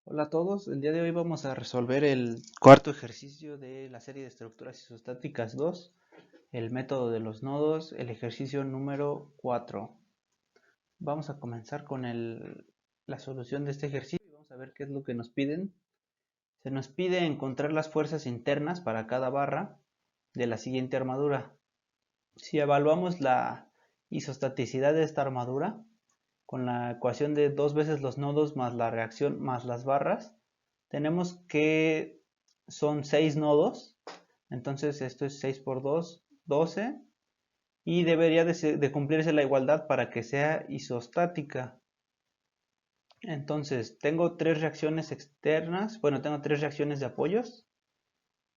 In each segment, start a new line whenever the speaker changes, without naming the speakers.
Hola a todos, el día de hoy vamos a resolver el cuarto ejercicio de la serie de estructuras isostáticas 2, el método de los nodos, el ejercicio número 4. Vamos a comenzar con la solución de este ejercicio y vamos a ver qué es lo que nos piden. Se nos pide encontrar las fuerzas internas para cada barra de la siguiente armadura. Si evaluamos la isostaticidad de esta armadura con la ecuación de 2 veces los nodos más la reacción más las barras, tenemos que son 6 nodos, entonces esto es 6 por 2, 12, y debería de cumplirse la igualdad para que sea isostática. Entonces tengo tres reacciones externas, bueno, tengo tres reacciones de apoyos,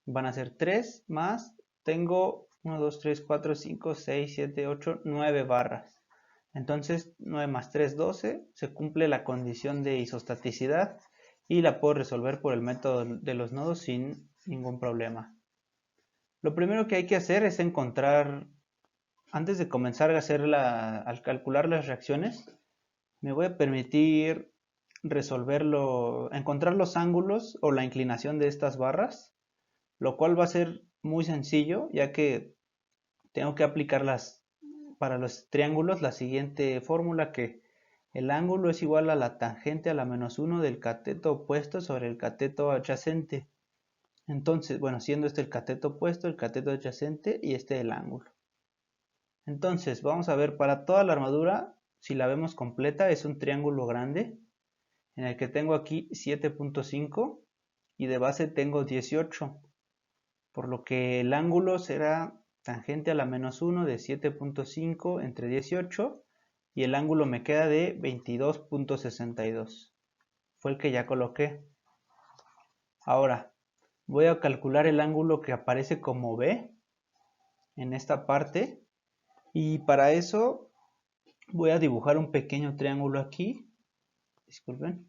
van a ser 3 más, tengo 1, 2, 3, 4, 5, 6, 7, 8, 9 barras. Entonces 9 más 3, 12, se cumple la condición de isostaticidad y la puedo resolver por el método de los nodos sin ningún problema. Lo primero que hay que hacer es encontrar, antes de comenzar a al calcular las reacciones, me voy a permitir encontrar los ángulos o la inclinación de estas barras, lo cual va a ser muy sencillo, ya que tengo que aplicar para los triángulos la siguiente fórmula, que el ángulo es igual a la tangente a la menos 1 del cateto opuesto sobre el cateto adyacente. Entonces, bueno, siendo este el cateto opuesto, el cateto adyacente y este el ángulo. Entonces, vamos a ver, para toda la armadura, si la vemos completa, es un triángulo grande, en el que tengo aquí 7.5 y de base tengo 18, por lo que el ángulo será tangente a la menos 1 de 7.5 entre 18 y el ángulo me queda de 22.62. Fue el que ya coloqué. Ahora, voy a calcular el ángulo que aparece como B en esta parte y para eso voy a dibujar un pequeño triángulo aquí. Disculpen,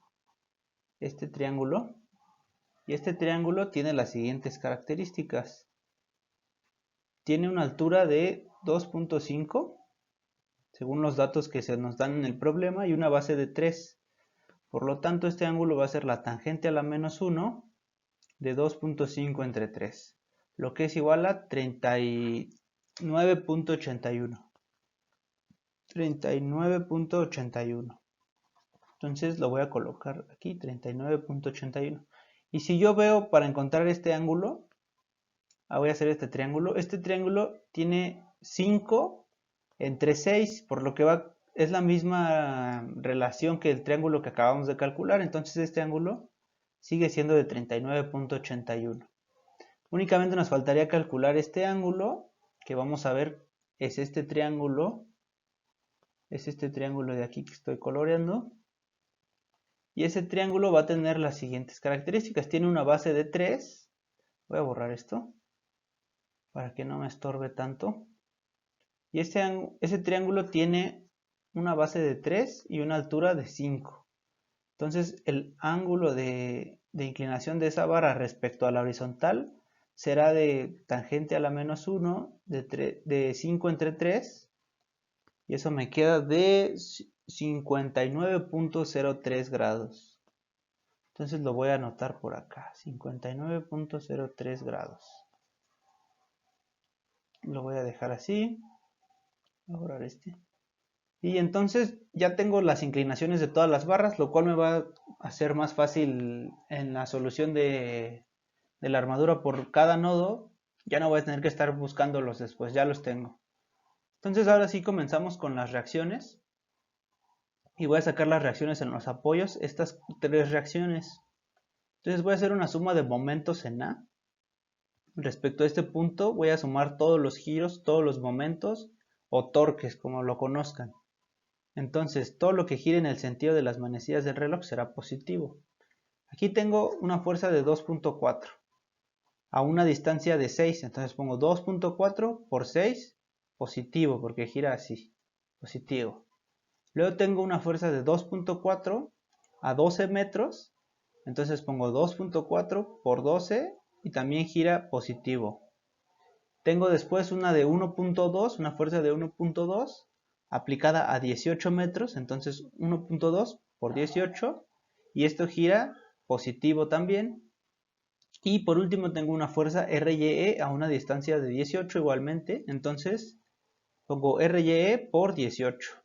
este triángulo. Y este triángulo tiene las siguientes características. Tiene una altura de 2.5 según los datos que se nos dan en el problema y una base de 3. Por lo tanto, este ángulo va a ser la tangente a la menos 1 de 2.5 entre 3, lo que es igual a 39.81. 39.81. Entonces lo voy a colocar aquí, 39.81. Y si yo veo para encontrar este ángulo, voy a hacer este triángulo. Este triángulo tiene 5 entre 6, por lo que es la misma relación que el triángulo que acabamos de calcular. Entonces este ángulo sigue siendo de 39.81. Únicamente nos faltaría calcular este ángulo, que vamos a ver es este triángulo de aquí que estoy coloreando. Y ese triángulo va a tener las siguientes características. Tiene una base de 3. Voy a borrar esto para que no me estorbe tanto. Y ese triángulo tiene una base de 3 y una altura de 5. Entonces el ángulo de inclinación de esa barra respecto a la horizontal será de tangente a la menos 1 de 5 entre 3. Y eso me queda de 59.03 grados. Entonces lo voy a anotar por acá, 59.03 grados. Lo voy a dejar así. Voy a borrar este. Y entonces ya tengo las inclinaciones de todas las barras, lo cual me va a hacer más fácil en la solución de la armadura por cada nodo. Ya no voy a tener que estar buscándolos después, ya los tengo. Entonces ahora sí comenzamos con las reacciones. Y voy a sacar las reacciones en los apoyos, estas tres reacciones. Entonces voy a hacer una suma de momentos en A. Respecto a este punto voy a sumar todos los giros, todos los momentos o torques, como lo conozcan. Entonces todo lo que gire en el sentido de las manecillas del reloj será positivo. Aquí tengo una fuerza de 2.4 a una distancia de 6, entonces pongo 2.4 por 6, positivo, porque gira así, positivo. Luego tengo una fuerza de 2.4 a 12 metros, entonces pongo 2.4 por 12 y también gira positivo. Tengo después una de 1.2, una fuerza de 1.2 aplicada a 18 metros, entonces 1.2 por 18 y esto gira positivo también. Y por último tengo una fuerza RYE a una distancia de 18 igualmente. Entonces pongo RYE por 18.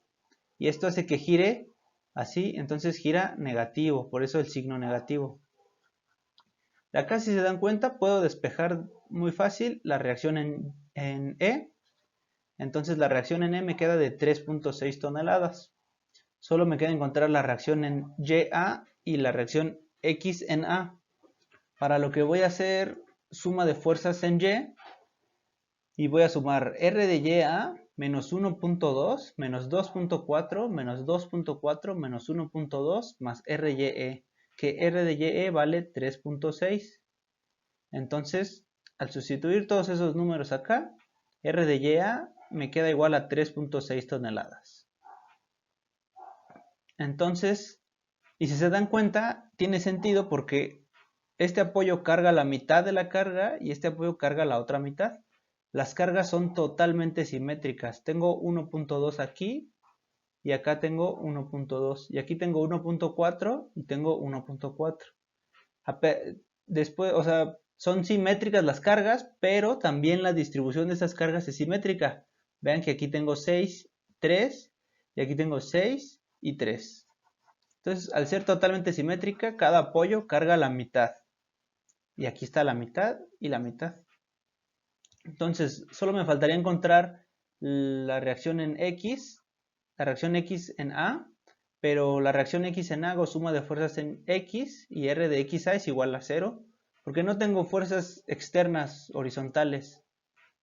Y esto hace que gire así, entonces gira negativo, por eso el signo negativo. De acá, si se dan cuenta, puedo despejar muy fácil la reacción en E. Entonces la reacción en E me queda de 3.6 toneladas. Solo me queda encontrar la reacción en YA y la reacción X en A. Para lo que voy a hacer suma de fuerzas en Y. Y voy a sumar R de YA menos 1.2 menos 2.4 menos 2.4 menos 1.2 más RYE, que R de YE vale 3.6. Entonces, al sustituir todos esos números acá, R de YA me queda igual a 3.6 toneladas. Entonces, y si se dan cuenta, tiene sentido porque este apoyo carga la mitad de la carga y este apoyo carga la otra mitad. Las cargas son totalmente simétricas. Tengo 1.2 aquí y acá tengo 1.2 y aquí tengo 1.4 y tengo 1.4. Después, o sea, son simétricas las cargas, pero también la distribución de esas cargas es simétrica. Vean que aquí tengo 6, 3 y aquí tengo 6 y 3. Entonces, al ser totalmente simétrica, cada apoyo carga la mitad. Y aquí está la mitad y la mitad. Entonces, solo me faltaría encontrar la reacción en X, la reacción X en A, pero la reacción X en A hago suma de fuerzas en X y R de XA es igual a 0, porque no tengo fuerzas externas horizontales.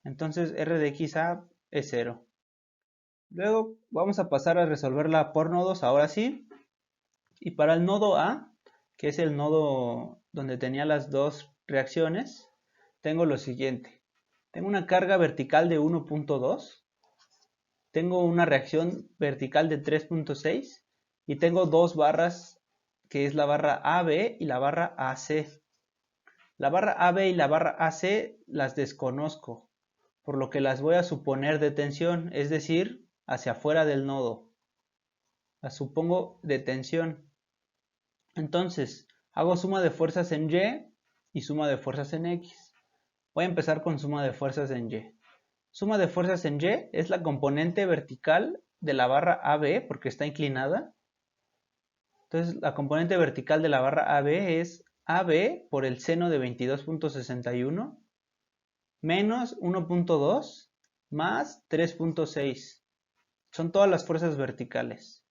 Entonces, R de XA es 0. Luego vamos a pasar a resolverla por nodos, ahora sí. Y para el nodo A, que es el nodo donde tenía las dos reacciones, tengo lo siguiente. Tengo una carga vertical de 1.2, tengo una reacción vertical de 3.6 y tengo dos barras, que es la barra AB y la barra AC. La barra AB y la barra AC las desconozco, por lo que las voy a suponer de tensión, es decir, hacia afuera del nodo. Las supongo de tensión. Entonces, hago suma de fuerzas en Y y suma de fuerzas en X. Voy a empezar con suma de fuerzas en Y. Suma de fuerzas en Y es la componente vertical de la barra AB porque está inclinada. Entonces la componente vertical de la barra AB es AB por el seno de 22.61 menos 1.2 más 3.6. Son todas las fuerzas verticales.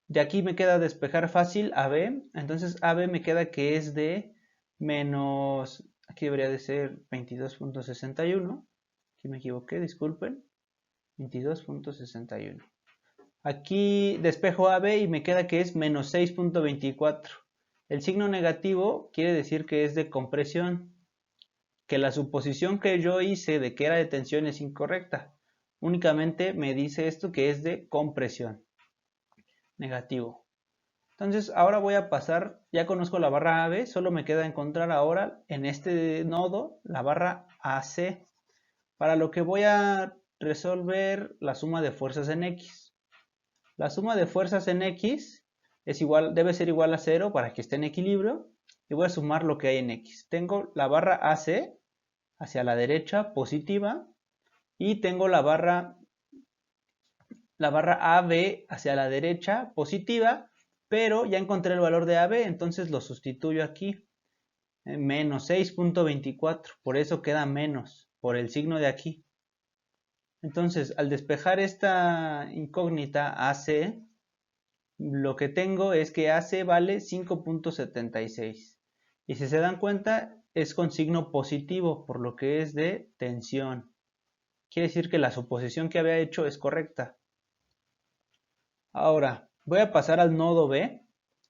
De aquí me queda despejar fácil AB. Entonces AB me queda que es de menos, aquí debería de ser 22.61. Aquí me equivoqué, disculpen. 22.61. Aquí despejo AB y me queda que es menos 6.24. El signo negativo quiere decir que es de compresión, que la suposición que yo hice de que era de tensión es incorrecta. Únicamente me dice esto que es de compresión. Negativo. Entonces ahora voy a pasar, ya conozco la barra AB, solo me queda encontrar ahora en este nodo la barra AC, para lo que voy a resolver la suma de fuerzas en X. La suma de fuerzas en X es igual, debe ser igual a 0 para que esté en equilibrio, y voy a sumar lo que hay en X. Tengo la barra AC hacia la derecha positiva y tengo la barra AB hacia la derecha positiva, pero ya encontré el valor de AB, entonces lo sustituyo aquí. Menos 6.24, por eso queda menos, por el signo de aquí. Entonces, al despejar esta incógnita AC, lo que tengo es que AC vale 5.76. Y si se dan cuenta, es con signo positivo, por lo que es de tensión. Quiere decir que la suposición que había hecho es correcta. Ahora, voy a pasar al nodo B.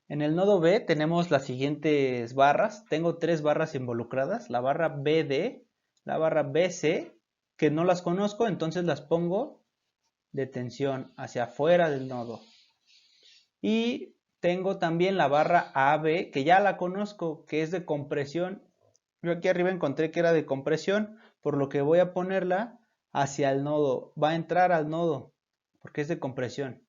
En el nodo B tenemos las siguientes barras. Tengo tres barras involucradas. La barra BD, la barra BC, que no las conozco, entonces las pongo de tensión hacia afuera del nodo. Y tengo también la barra AB, que ya la conozco, que es de compresión. Yo aquí arriba encontré que era de compresión, por lo que voy a ponerla hacia el nodo. Va a entrar al nodo, porque es de compresión.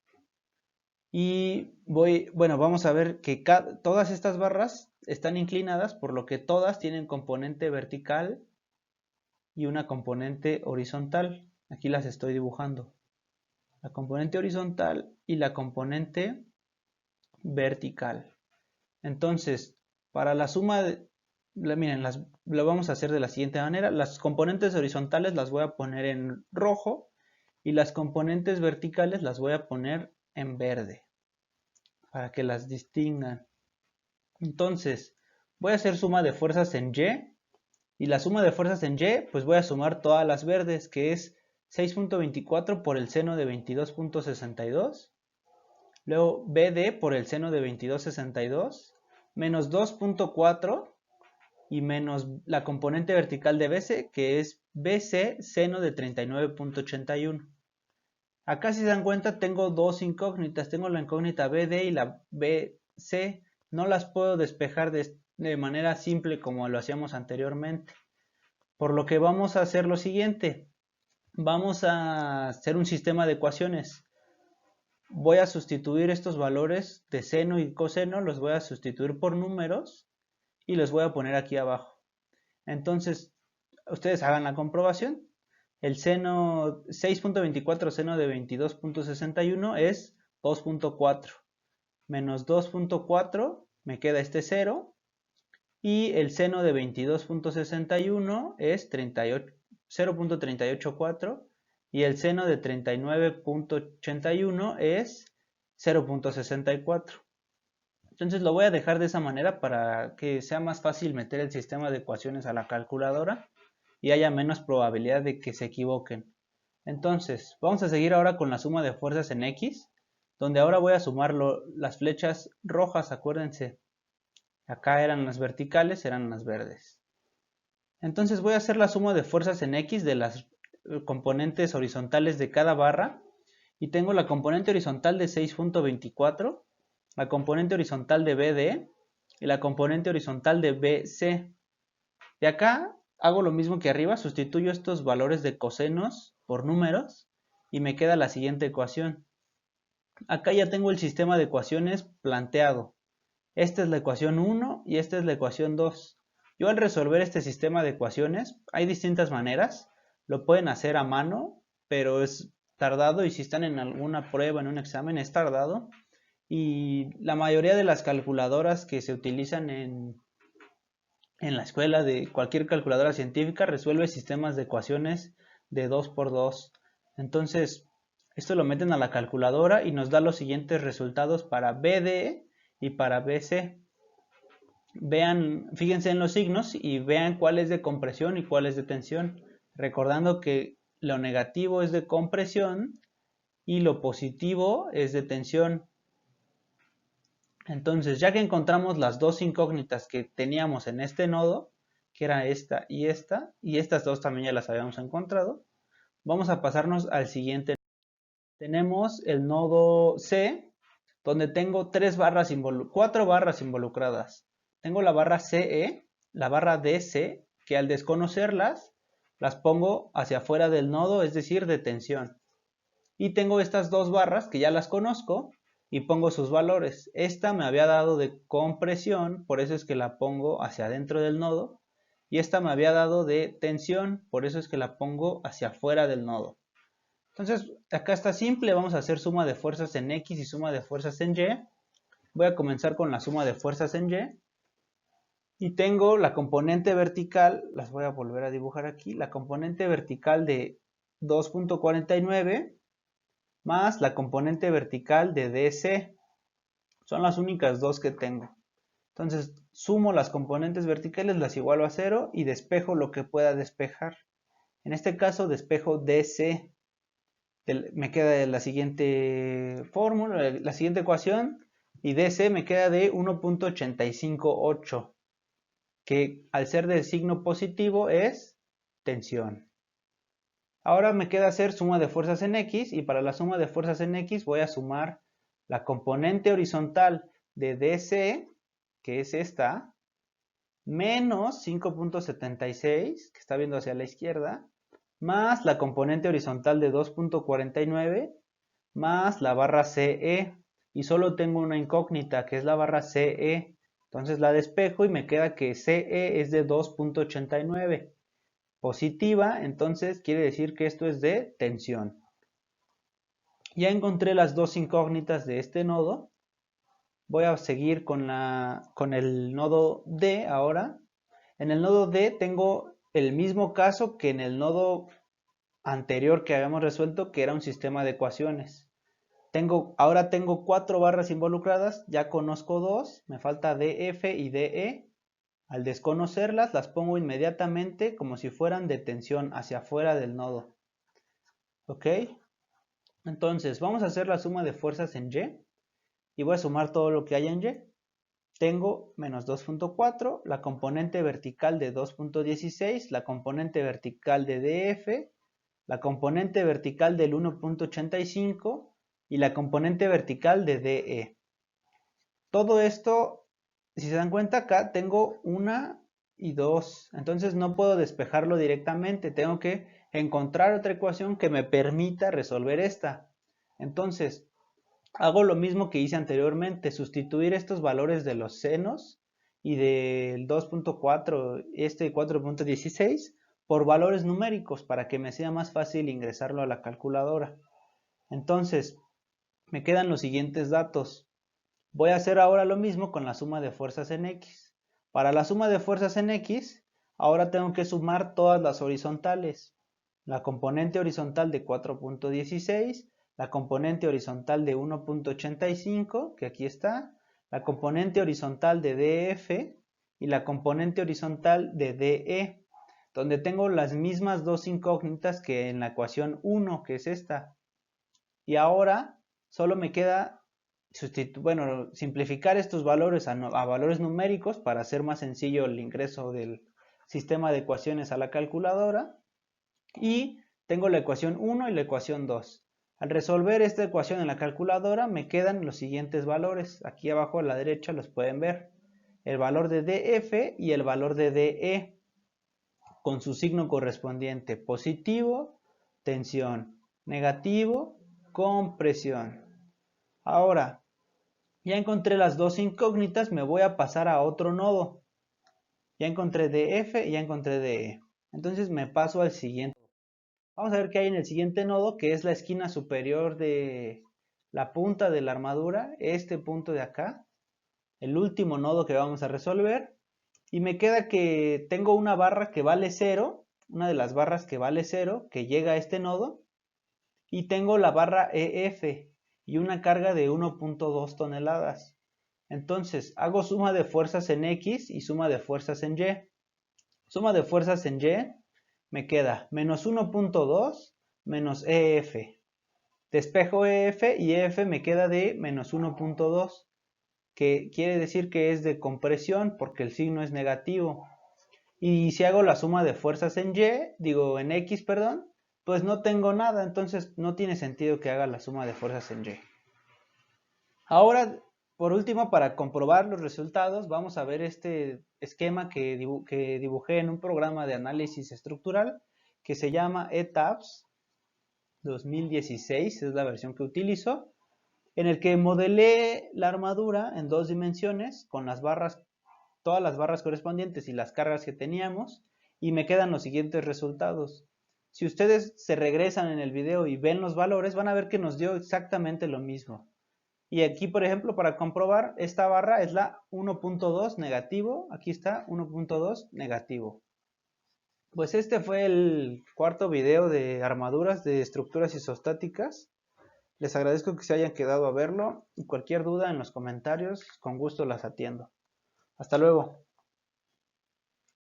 Y vamos a ver que todas estas barras están inclinadas, por lo que todas tienen componente vertical y una componente horizontal. Aquí las estoy dibujando. La componente horizontal y la componente vertical. Entonces, para la suma miren, lo vamos a hacer de la siguiente manera. Las componentes horizontales las voy a poner en rojo y las componentes verticales las voy a poner en verde para que las distingan. Entonces, voy a hacer suma de fuerzas en y la suma de fuerzas en Y, pues voy a sumar todas las verdes, que es 6.24 por el seno de 22.62. Luego BD por el seno de 22.62, menos 2.4 y menos la componente vertical de BC, que es BC seno de 39.81. Acá si se dan cuenta tengo dos incógnitas, tengo la incógnita BD y la BC, no las puedo despejar de manera simple como lo hacíamos anteriormente. Por lo que vamos a hacer lo siguiente, vamos a hacer un sistema de ecuaciones. Voy a sustituir estos valores de seno y coseno, los voy a sustituir por números y los voy a poner aquí abajo. Entonces, ustedes hagan la comprobación. El seno 6.24 seno de 22.61 es 2.4 menos 2.4 me queda este 0 y el seno de 22.61 es 0.384 y el seno de 39.81 es 0.64. Entonces lo voy a dejar de esa manera para que sea más fácil meter el sistema de ecuaciones a la calculadora y haya menos probabilidad de que se equivoquen. Entonces, vamos a seguir ahora con la suma de fuerzas en X, donde ahora voy a sumar las flechas rojas, acuérdense. Acá eran las verticales, eran las verdes. Entonces voy a hacer la suma de fuerzas en X de las componentes horizontales de cada barra. Y tengo la componente horizontal de 6.24, la componente horizontal de BD y la componente horizontal de BC. De acá hago lo mismo que arriba, sustituyo estos valores de cosenos por números y me queda la siguiente ecuación. Acá ya tengo el sistema de ecuaciones planteado. Esta es la ecuación 1 y esta es la ecuación 2. Yo al resolver este sistema de ecuaciones, hay distintas maneras. Lo pueden hacer a mano, pero es tardado y si están en alguna prueba, en un examen, es tardado. Y la mayoría de las calculadoras que se utilizan en la escuela, de cualquier calculadora científica, resuelve sistemas de ecuaciones de 2×2. Entonces, esto lo meten a la calculadora y nos da los siguientes resultados para BD y para BC. Vean, fíjense en los signos y vean cuál es de compresión y cuál es de tensión. Recordando que lo negativo es de compresión y lo positivo es de tensión. Entonces, ya que encontramos las dos incógnitas que teníamos en este nodo, que era esta, y estas dos también ya las habíamos encontrado, vamos a pasarnos al siguiente. Tenemos el nodo C, donde tengo 4 barras involucradas. Tengo la barra CE, la barra DC, que al desconocerlas, las pongo hacia afuera del nodo, es decir, de tensión. Y tengo estas dos barras que ya las conozco y pongo sus valores. Esta me había dado de compresión, por eso es que la pongo hacia adentro del nodo. Y esta me había dado de tensión, por eso es que la pongo hacia afuera del nodo. Entonces, acá está simple, vamos a hacer suma de fuerzas en X y suma de fuerzas en Y. Voy a comenzar con la suma de fuerzas en Y. Y tengo la componente vertical, las voy a volver a dibujar aquí, la componente vertical de 2.49 más la componente vertical de DC. Son las únicas dos que tengo. Entonces, sumo las componentes verticales, las igualo a 0 y despejo lo que pueda despejar. En este caso, despejo DC. Me queda la siguiente fórmula, la siguiente ecuación, y DC me queda de 1.858, que al ser de signo positivo es tensión. Ahora me queda hacer suma de fuerzas en X, y para la suma de fuerzas en X voy a sumar la componente horizontal de DC, que es esta, menos 5.76, que está viendo hacia la izquierda, más la componente horizontal de 2.49, más la barra CE. y solo tengo una incógnita que es la barra CE. Entonces la despejo y me queda que CE es de 2.89. Positiva, entonces quiere decir que esto es de tensión. Ya encontré las dos incógnitas de este nodo. Voy a seguir con el nodo D ahora. En el nodo D tengo el mismo caso que en el nodo anterior que habíamos resuelto, que era un sistema de ecuaciones. Ahora tengo 4 barras involucradas, ya conozco 2, me falta DF y DE. Al desconocerlas, las pongo inmediatamente como si fueran de tensión hacia afuera del nodo. ¿Ok? Entonces, vamos a hacer la suma de fuerzas en Y. Y voy a sumar todo lo que hay en Y. Tengo menos 2.4, la componente vertical de 2.16, la componente vertical de DF, la componente vertical del 1.85 y la componente vertical de DE. Todo esto, si se dan cuenta acá, tengo 1 y 2, entonces no puedo despejarlo directamente, tengo que encontrar otra ecuación que me permita resolver esta. Entonces, hago lo mismo que hice anteriormente, sustituir estos valores de los senos y del 2.4, este 4.16, por valores numéricos para que me sea más fácil ingresarlo a la calculadora. Entonces, me quedan los siguientes datos. Voy a hacer ahora lo mismo con la suma de fuerzas en X. Para la suma de fuerzas en X, ahora tengo que sumar todas las horizontales. La componente horizontal de 4.16, la componente horizontal de 1.85, que aquí está, la componente horizontal de DF y la componente horizontal de DE, donde tengo las mismas dos incógnitas que en la ecuación 1, que es esta. Y ahora solo me queda simplificar estos valores a valores numéricos para hacer más sencillo el ingreso del sistema de ecuaciones a la calculadora. Y tengo la ecuación 1 y la ecuación 2. Al resolver esta ecuación en la calculadora me quedan los siguientes valores. Aquí abajo a la derecha los pueden ver. El valor de DF y el valor de DE con su signo correspondiente. Positivo, tensión. Negativo, compresión. Ahora, ya encontré las dos incógnitas, me voy a pasar a otro nodo. Ya encontré DF y ya encontré DE. Entonces me paso al siguiente. Vamos a ver qué hay en el siguiente nodo, que es la esquina superior de la punta de la armadura, este punto de acá, el último nodo que vamos a resolver. Y me queda que tengo una barra que vale 0, una de las barras que vale 0, que llega a este nodo, y tengo la barra EF y una carga de 1.2 toneladas. Entonces, hago suma de fuerzas en X y suma de fuerzas en Y. Suma de fuerzas en Y me queda menos 1.2 menos EF. Despejo EF y EF me queda de menos 1.2, que quiere decir que es de compresión porque el signo es negativo. Y si hago la suma de fuerzas en en X, perdón, pues no tengo nada, entonces no tiene sentido que haga la suma de fuerzas en Y. Ahora, por último, para comprobar los resultados, vamos a ver este esquema que dibujé en un programa de análisis estructural que se llama ETABS 2016, es la versión que utilizo, en el que modelé la armadura en 2 dimensiones con las barras, todas las barras correspondientes y las cargas que teníamos, y me quedan los siguientes resultados. Si ustedes se regresan en el video y ven los valores, van a ver que nos dio exactamente lo mismo. Y aquí, por ejemplo, para comprobar, esta barra es la 1.2 negativo, aquí está 1.2 negativo. Pues este fue el cuarto video de armaduras de estructuras isostáticas. Les agradezco que se hayan quedado a verlo y cualquier duda en los comentarios, con gusto las atiendo. Hasta luego.